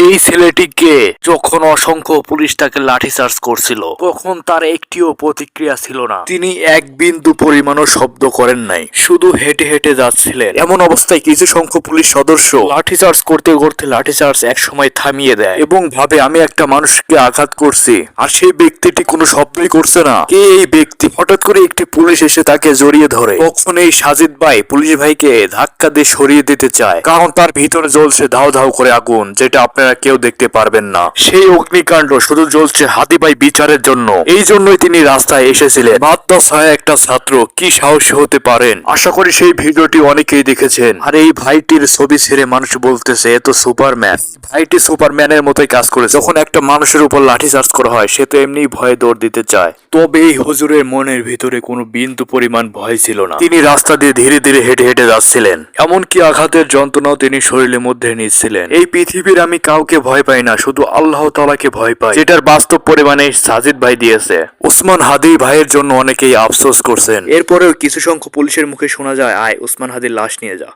এই ছেলেটিকে যখন অসংখ্য পুলিশ তাকে লাঠিচার্জ করছিল তখন তার একটিও প্রতিক্রিয়া ছিল না। তিনি এক বিন্দু পরিমাণও শব্দ করেন নাই, শুধু হেঁটে হেঁটে যাচ্ছিলেন। এমন অবস্থায় কিছু সংখ্যক পুলিশ সদস্য লাঠিচার্জ করতে করতে লাঠিচার্জ এক সময় থামিয়ে দেয় এবং ভাবে আমি একটা মানুষকে আঘাত করছি, আর সেই ব্যক্তিটি কোনো শব্দই করছে না। কে এই ব্যক্তি? হঠাৎ করে একটি পুলিশ এসে তাকে জড়িয়ে ধরে। তখন এই সাজিদ ভাই পুলিশ ভাইকে ধাক্কা দিয়ে সরিয়ে দিতে চায়, কারণ তার ভিতরে জ্বলছে ধাও ধাও করে আগুন, যেটা আপনারা কেউ দেখতে পারবেন না। সেই অগ্নিকাণ্ড শুধু জ্বলছে হাদি ভাই বিচারের জন্য। এই জন্যই তিনি রাস্তায় এসেছিলেন। মাদ্রাসায় একটা ছাত্র কি সাহসী হতে পারেন। আশা করি সেই ভিডিওটি অনেকেই দেখেছেন। আর এই ভাইটির ছবি ছেড়ে মানুষ বলতেছে এ তো সুপারম্যান। ভাইটি সুপারম্যানের মতোই কাজ করে। যখন একটা মানুষের উপর লাঠি চার্জ করা হয় সে তো এমনি ভয়ে দৌড় দিতে চায়। তবে এই হুজুরের মনের ভিতরে কোনো বিন্দু পরিমাণ ভয় ছিল না। তিনি রাস্তা দিয়ে ধীরে ধীরে হেঁটে হেঁটে যাচ্ছিলেন। এমনকি আঘাতের যন্ত্রণাও তিনি শরীরের মধ্যে নিচ্ছিলেন। এই পৃথিবীর আমি কাউকে ভয় পাই না, শুধু আল্লাহ তাআলাকে ভয় পাই, যেটার বাস্তব পরিমাণে সাজিদ ভাই দিয়েছে। উসমান হাদি ভাইয়ের জন্য অনেকেই আফসোস করছেন। এরপরেও কিছু সংখ্যক পুলিশের মুখে শোনা যায়, আয় উসমান হাদির লাশ নিয়ে যা।